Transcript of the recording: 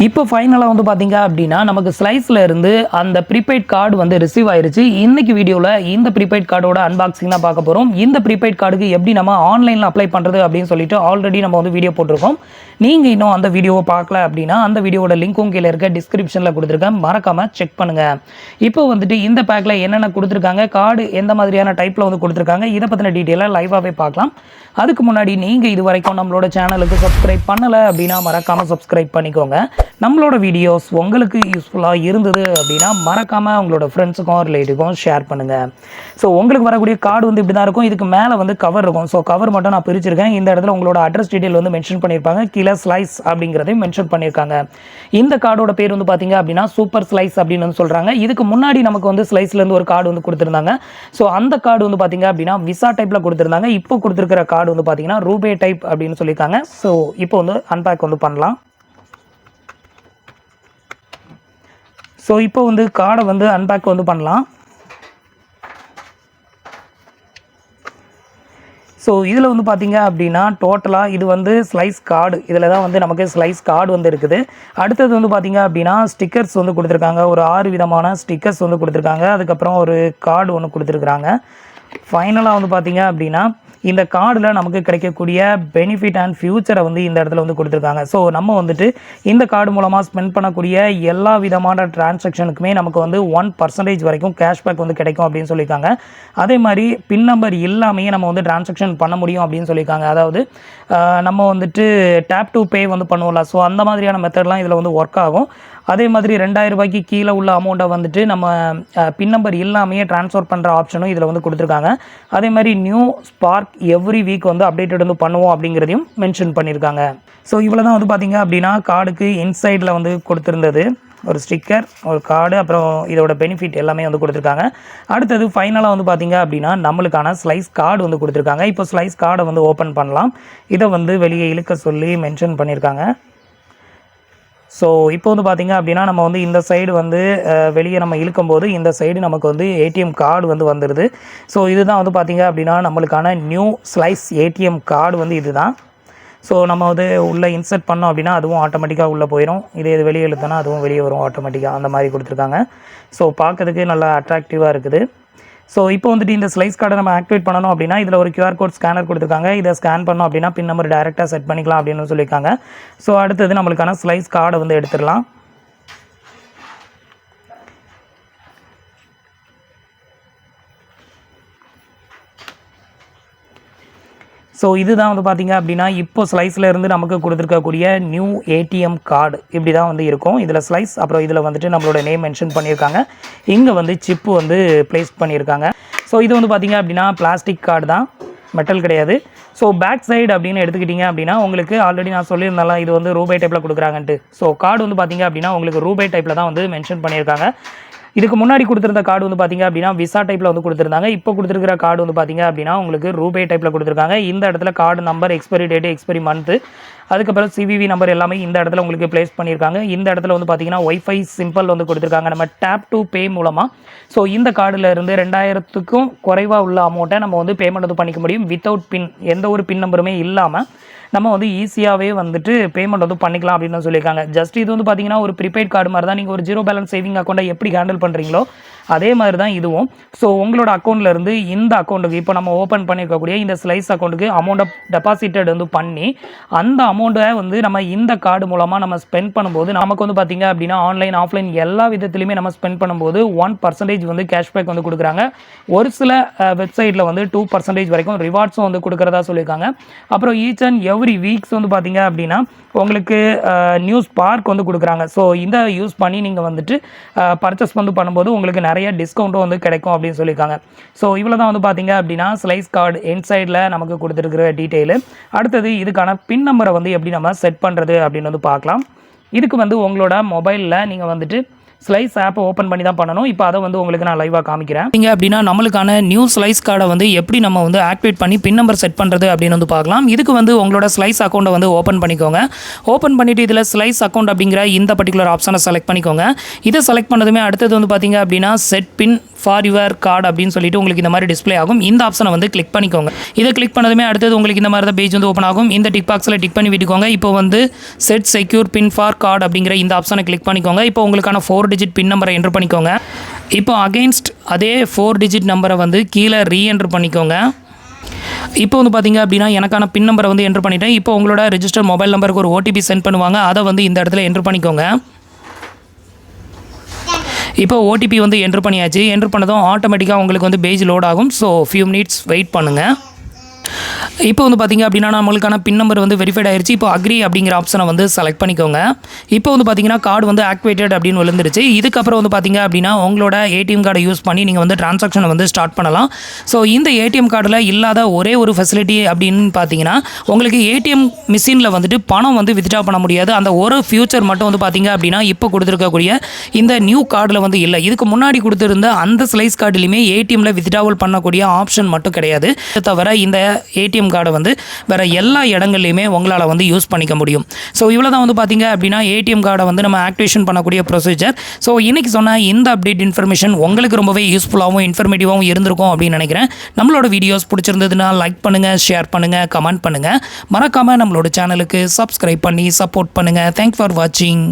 இப்போ ஃபைனலாக வந்து பார்த்தீங்க அப்படின்னா நமக்கு ஸ்லைஸில் இருந்து அந்த ப்ரீபெய்ட் கார்டு வந்து ரிசீவ் ஆயிருச்சு. இன்னைக்கு வீடியோவில் இந்த ப்ரீபெய்ட் கார்டோட அன்பாக்சிங் தான் பார்க்க போகிறோம். இந்த ப்ரீபெய்ட் கார்டுக்கு எப்படி நம்ம ஆன்லைனில் அப்ளை பண்ணுறது அப்படின்னு சொல்லிட்டு ஆல்ரெடி நம்ம வந்து வீடியோ போட்டிருக்கோம். நீங்கள் இன்னும் அந்த வீடியோவை பார்க்கல அப்படின்னா அந்த வீடியோட லிங்க்கும் கீழே இருக்க டிஸ்கிரிப்ஷனில் கொடுத்துருக்கேன், மறக்காமல் செக் பண்ணுங்கள். இப்போ வந்துட்டு இந்த பேக்கில் என்னென்ன கொடுத்துருக்காங்க, கார்டு எந்த மாதிரியான டைப்பில் வந்து கொடுத்துருக்காங்க, இதை பற்றின டீட்டெயிலாக லைவாகவே பார்க்கலாம். அதுக்கு முன்னாடி நீங்கள் இது வரைக்கும் நம்மளோட சேனலுக்கு சப்ஸ்கிரைப் பண்ணலை அப்படின்னா மறக்காமல் சப்ஸ்கிரைப் பண்ணிக்கோங்க. நம்மளோட வீடியோஸ் உங்களுக்கு யூஸ்ஃபுல்லாக இருந்தது அப்படின்னா மறக்காமல் உங்களோட ஃப்ரெண்ட்ஸுக்கும் ரிலேட்டிவ்க்கும் ஷேர் பண்ணுங்கள். ஸோ உங்களுக்கு வரக்கூடிய கார்டு வந்து இப்படி தான் இருக்கும். இதுக்கு மேலே வந்து கவர் இருக்கும். ஸோ கவர் மட்டும் நான் பிரிச்சிருக்கேன். இந்த இடத்துல உங்களோட அட்ரஸ் டீட்டெயில் வந்து மென்ஷன் பண்ணியிருப்பாங்க, கீழே ஸ்லைஸ் அப்படிங்கிறதையும் மென்ஷன் பண்ணியிருக்காங்க. இந்த கார்டோட பேர் வந்து பார்த்தீங்க அப்படின்னா சூப்பர் ஸ்லைஸ் அப்படின்னு வந்து சொல்கிறாங்க. இதுக்கு முன்னாடி நமக்கு வந்து ஸ்லைஸ்லேருந்து ஒரு கார்டு வந்து கொடுத்துருந்தாங்க. ஸோ அந்த கார்டு வந்து பார்த்தீங்க அப்படின்னா விசா டைப்பில் கொடுத்துருந்தாங்க. இப்போ கொடுத்துருக்கிற கார்டு வந்து பார்த்தீங்கன்னா ரூபே டைப் அப்படின்னு சொல்லியிருக்காங்க. ஸோ இப்போ வந்து அன்பேக் வந்து பண்ணலாம். ஸோ இப்போ வந்து கார்டை வந்து அன்பேக் வந்து பண்ணலாம். ஸோ இதில் வந்து பார்த்தீங்க அப்படின்னா டோட்டலாக இது வந்து ஸ்லைஸ் கார்டு, இதில் தான் வந்து நமக்கு ஸ்லைஸ் கார்டு வந்து இருக்குது. அடுத்தது வந்து பார்த்தீங்க அப்படின்னா ஸ்டிக்கர்ஸ் வந்து கொடுத்துருக்காங்க. ஒரு 6 விதமான ஸ்டிக்கர்ஸ் வந்து கொடுத்துருக்காங்க. அதுக்கப்புறம் ஒரு கார்டு ஒன்று கொடுத்துருக்குறாங்க. ஃபைனலாக வந்து பார்த்தீங்க அப்படின்னா இந்த கார்டில் நமக்கு கிடைக்கக்கூடிய பெனிஃபிட் அண்ட் ஃபியூச்சரை வந்து இந்த இடத்துல வந்து கொடுத்துருக்காங்க. ஸோ நம்ம வந்துட்டு இந்த கார்டு மூலமாக ஸ்பெண்ட் பண்ணக்கூடிய எல்லா விதமான டிரான்சாக்ஷனுக்குமே நமக்கு வந்து 1% வரைக்கும் கேஷ்பேக் வந்து கிடைக்கும் அப்படின்னு சொல்லியிருக்காங்க. அதே மாதிரி பின் நம்பர் இல்லாமையே நம்ம வந்து டிரான்சாக்ஷன் பண்ண முடியும் அப்படின்னு சொல்லியிருக்காங்க. அதாவது நம்ம வந்துட்டு டேப் டு பே வந்து பண்ணுவோம்ல, ஸோ அந்த மாதிரியான மெத்தட்லாம் இதில் வந்து ஒர்க் ஆகும். அதே மாதிரி 2000 ரூபாய்க்கு கீழே உள்ள அமௌண்ட்டை வந்துட்டு நம்ம பின் நம்பர் இல்லாமையே ட்ரான்ஸ்ஃபர் பண்ணுற ஆப்ஷனும் இதில் வந்து கொடுத்துருக்காங்க. அதே மாதிரி நியூ ஸ்பார்க் எவ்ரி வீக் வந்து அப்டேட்டட் வந்து பண்ணுவோம் அப்படிங்கிறதையும் மென்ஷன் பண்ணியிருக்காங்க. ஸோ இவ்வளோ தான் வந்து பார்த்திங்க அப்படின்னா கார்டுக்கு இன்சைடில் வந்து கொடுத்துருந்தது. ஒரு ஸ்டிக்கர், ஒரு கார்டு, அப்புறம் இதோட பெனிஃபிட் எல்லாமே வந்து கொடுத்துருக்காங்க. அடுத்தது ஃபைனலாக வந்து பார்த்திங்க அப்படின்னா நம்மளுக்கான ஸ்லைஸ் கார்டு வந்து கொடுத்துருக்காங்க. இப்போ ஸ்லைஸ் கார்டை வந்து ஓப்பன் பண்ணலாம். இதை வந்து வெளியே இழுக்க சொல்லி மென்ஷன் பண்ணியிருக்காங்க. ஸோ இப்போ வந்து பார்த்திங்க அப்படின்னா நம்ம வந்து இந்த சைடு வந்து வெளியே நம்ம இழுக்கும்போது இந்த சைடு நமக்கு வந்து ஏடிஎம் கார்டு வந்து வந்துடுது. ஸோ இதுதான் வந்து பார்த்திங்க அப்படின்னா நம்மளுக்கான நியூ ஸ்லைஸ் ஏடிஎம் கார்டு வந்து இதுதான். ஸோ நம்ம வந்து உள்ளே இன்சர்ட் பண்ணோம் அப்படின்னா அதுவும் ஆட்டோமேட்டிக்காக உள்ளே போயிடும். இது வெளியே இழுத்தோன்னா அதுவும் வெளியே வரும் ஆட்டோமேட்டிக்காக, அந்த மாதிரி கொடுத்துருக்காங்க. ஸோ பார்க்கறதுக்கு நல்லா அட்ராக்டிவாக இருக்குது. ஸோ இப்போ வந்துட்டு இந்த ஸ்லைஸ் கார்டை நம்ம ஆக்டிவேட் பண்ணணும் அப்படின்னா இதில் ஒரு QR கோட் ஸ்கேனர் கொடுத்துருக்காங்க. இதை ஸ்கேன் பண்ணோம் அப்படின்னா பின் நம்பர் டைரெக்டாக செட் பண்ணிக்கலாம் அப்படின்னு சொல்லியிருக்காங்க. ஸோ அடுத்தது நம்மளுக்கான ஸ்லைஸ் கார்டை வந்து எடுத்துடலாம். ஸோ இதுதான் வந்து பார்த்திங்க அப்படின்னா இப்போ ஸ்லைஸில் இருந்து நமக்கு கொடுத்துருக்கக்கூடிய நியூ ஏடிஎம் கார்டு இப்படி தான் வந்து இருக்கும். இதில் ஸ்லைஸ், அப்புறம் இதில் வந்துட்டு நம்மளோட நேம் மென்ஷன் பண்ணியிருக்காங்க. இங்கே வந்து சிப்பு வந்து ப்ளேஸ் பண்ணியிருக்காங்க. ஸோ இது வந்து பார்த்திங்க அப்படின்னா பிளாஸ்டிக் கார்டு தான், மெட்டல் கிடையாது. ஸோ பேக் சைடு அப்படின்னு எடுத்துக்கிட்டிங்க அப்படின்னா உங்களுக்கு ஆல்ரெடி நான் சொல்லியிருந்தாலும் இது வந்து ரூபே டைப்பில் கொடுக்குறாங்கன்ட்டு. ஸோ கார்டு வந்து பார்த்திங்க அப்படின்னா உங்களுக்கு ரூபே டைப்பில் தான் வந்து மென்ஷன் பண்ணியிருக்காங்க. இதுக்கு முன்னாடி கொடுத்துருந்த கார்டு வந்து பார்த்திங்க அப்படின்னா விசா டைப்பில் வந்து கொடுத்துருந்தாங்க. இப்போ கொடுத்துருக்கிற கார்டு வந்து பார்த்திங்க அப்படின்னா உங்களுக்கு ரூபே டைப்பில் கொடுத்துருக்காங்க. இந்த இடத்துல card number, expiry date, expiry month, அதுக்கப்புறம் CVV நம்பர் எல்லாமே இந்த இடத்துல உங்களுக்கு ப்ளேஸ் பண்ணியிருக்காங்க. இந்த இடத்துல வந்து பார்த்திங்கன்னா ஒய்ஃபை சிம்பிள் வந்து கொடுத்துருக்காங்க நம்ம டேப் டு பே மூலமாக. ஸோ இந்த கார்டில் இருந்து 2000க்கும் குறைவாக உள்ள அமௌண்ட்டை நம்ம வந்து பேமெண்ட் வந்து பண்ணிக்க முடியும். வித்தவுட் பின், எந்த ஒரு பின் நம்பருமே இல்லாமல் நம்ம வந்து ஈஸியாகவே வந்துட்டு பேமெண்ட் வந்து பண்ணிக்கலாம் அப்படின்னு சொல்லியிருக்காங்க. ஜஸ்ட் இது வந்து பார்த்தீங்கன்னா ஒரு ப்ரீபெய்ட் கார்டு மாதிரி தான். நீங்கள் ஒரு 0 பேலன்ஸ் சேவிங் அக்கௌண்ட்டை எப்படி ஹேண்டில் பண்ணுறீங்களோ அதே மாதிரி தான் இதுவும். ஸோ உங்களோட அக்கௌண்ட்லேருந்து இந்த அக்கௌண்ட்டுக்கு இப்போ நம்ம ஓப்பன் பண்ணியிருக்கக்கூடிய இந்த ஸ்லைஸ் அக்கௌண்ட்டுக்கு அமௌண்ட்டை டெபாசிட்டட் வந்து பண்ணி அந்த அமௌண்ட்டை வந்து நம்ம இந்த கார்டு மூலமாக நம்ம ஸ்பெண்ட் பண்ணும்போது நமக்கு வந்து பார்த்திங்க அப்படின்னா ஆன்லைன் ஆஃப்லைன் எல்லா விதத்துலையுமே நம்ம ஸ்பெண்ட் பண்ணும்போது 1% வந்து கேஷ்பேக் வந்து கொடுக்குறாங்க. ஒரு சில வெப்சைட்டில் வந்து 2% வரைக்கும் ரிவார்ட்ஸும் வந்து கொடுக்குறதா சொல்லியிருக்காங்க. அப்புறம் ஈச் அண்ட் எவ்ரி வீக்ஸ் வந்து பார்த்திங்க அப்படின்னா உங்களுக்கு நியூ ஸ்பார்க் வந்து கொடுக்குறாங்க. ஸோ இதை யூஸ் பண்ணி நீங்கள் வந்துட்டு பர்ச்சேஸ் வந்து பண்ணும்போது உங்களுக்கு நிறைய டிஸ்கவுண்ட்டும் வந்து கிடைக்கும் அப்படின்னு சொல்லியிருக்காங்க. ஸோ இவ்வளோ தான் வந்து பார்த்திங்க அப்படின்னா ஸ்லைஸ் கார்டு இன்சைடில் நமக்கு கொடுத்துருக்குற டீட்டெயிலு. அடுத்தது இதுக்கான பின் நம்பரை வந்து எப்படி நம்ம செட் பண்ணுறது அப்படின்னு வந்து பார்க்கலாம். இதுக்கு வந்து உங்களோட மொபைலில் நீங்கள் வந்துட்டு ஸ்லைஸ் ஆப்பை ஓப்பன் பண்ணி தான் பண்ணணும். இப்போ அதை வந்து உங்களுக்கு நான் லைவாக காமிக்கிறேன். நீங்கள் அப்படின்னா நம்மளுக்கான நியூ ஸ்லைஸ் கார்டை வந்து எப்படி நம்ம வந்து ஆக்டிவேட் பண்ணி பின் நம்பர் செட் பண்ணுறது அப்படின்னு வந்து பார்க்கலாம். இதுக்கு வந்து உங்களோட ஸ்லைஸ் அக்கௌண்ட்டை வந்து ஓப்பன் பண்ணிக்கோங்க. ஓப்பன் பண்ணிவிட்டு இதில் ஸ்லைஸ் அக்கௌண்ட் அப்படிங்கிற இந்த பர்டிகுலர் ஆப்ஷனை செலக்ட் பண்ணிக்கோங்க. இதை செலக்ட் பண்ணதுமே அடுத்தது வந்து பார்த்தீங்க அப்படின்னா set bin for your card அப்படின்னு சொல்லிட்டு உங்களுக்கு இந்த மாதிரி டிஸ்ப்ளே ஆகும். இந்த ஆப்ஷனை வந்து கிளிக் பண்ணிக்கோங்க. இதை கிளிக் பண்ணதுமே அடுத்தது உங்களுக்கு இந்த மாதிரி தான் பேஜ் வந்து ஓப்பன் ஆகும். இந்த டிக் பாக்ஸில் டிக் பண்ணி விட்டுக்கோங்க. இப்போ வந்து set secure pin for card அப்படிங்கிற இந்த ஆப்ஷனை கிளிக் பண்ணிக்கோங்க. இப்போ உங்களுக்கான 4 டிஜிட் பின் நம்பரை என்டர் பண்ணிக்கோங்க. இப்போ அகெயின்ஸ்ட் அதே 4 டிஜிட் நம்பரை வந்து கீழே ரீஎன்டர் பண்ணிக்கோங்க. இப்போ வந்து பார்த்தீங்க அப்படின்னா எனக்கான பின் நம்பரை வந்து என்டர் பண்ணிட்டேன். இப்போ உங்களோட ரெஜிஸ்டர் மொபைல் நம்பருக்கு ஒரு OTP சென்ட் பண்ணுவாங்க. அதை வந்து இந்த இடத்துல என்டர் பண்ணிக்கோங்க. இப்போ OTP வந்து என்டர் பண்ணியாச்சு. என்டர் பண்ணதும் ஆட்டோமேட்டிக்காக உங்களுக்கு வந்து பேஜ் லோட் ஆகும். ஸோ ஃபியூ மினிட்ஸ் வெயிட் பண்ணுங்கள். இப்போ வந்து பார்த்தீங்க அப்படின்னா நம்மளுக்கான பின் நம்பர் வந்து வெரிஃபைட் ஆயிடுச்சு. இப்போ அக்ரி அப்படிங்கிற ஆப்ஷனை வந்து செலக்ட் பண்ணிக்கோங்க. இப்போ வந்து பார்த்தீங்கன்னா கார்டு வந்து ஆக்டிவேட்டட் அப்படின்னு விழுந்துருச்சு. இதுக்கப்புறம் வந்து பார்த்தீங்க அப்படின்னா உங்களோட ATM கார்டை யூஸ் பண்ணி நீங்கள் வந்து டிரான்சாக்ஷனை வந்து ஸ்டார்ட் பண்ணலாம். ஸோ இந்த ATM கார்டில் இல்லாத ஒரே ஒரு ஃபெசிலிட்டி அப்படின்னு பார்த்தீங்கன்னா உங்களுக்கு ATM மிஷினில் வந்துட்டு பணம் வந்து வித்ட்ரா பண்ண முடியாது. அந்த ஒரு ஃபியூச்சர் மட்டும் வந்து பார்த்தீங்க அப்படின்னா இப்போ கொடுத்துருக்கக்கூடிய இந்த நியூ கார்டில் வந்து இல்லை. இதுக்கு முன்னாடி கொடுத்துருந்த அந்த ஸ்லைஸ் கார்டுலையுமே ATMல வித்ட்ராவல் பண்ணக்கூடிய ஆப்ஷன் மட்டும் கிடையாது. தவிர இந்த ATM கார்டை வந்து வேறு எல்லா இடங்கள்லையுமே உங்களால் வந்து யூஸ் பண்ணிக்க முடியும். ஸோ இவ்வளோ தான் வந்து பார்த்தீங்க அப்படின்னா ATM கார்டை வந்து நம்ம ஆக்டிவேஷன் பண்ணக்கூடிய ப்ரொசீஜர். ஸோ இன்றைக்கி சொன்ன இந்த அப்டேட் இன்ஃபர்மேஷன் உங்களுக்கு ரொம்பவே யூஸ்ஃபுல்லாகவும் இன்ஃபர்மேட்டிவாகவும் இருந்திருக்கும் அப்படின்னு நினைக்கிறேன். நம்மளோட வீடியோஸ் பிடிச்சிருந்ததுன்னா லைக் பண்ணுங்கள், ஷேர் பண்ணுங்கள், கமெண்ட் பண்ணுங்கள். மறக்காமல் நம்மளோட சேனலுக்கு சப்ஸ்கிரைப் பண்ணி சப்போர்ட் பண்ணுங்கள். தேங்க்ஸ் ஃபார் வாட்சிங்.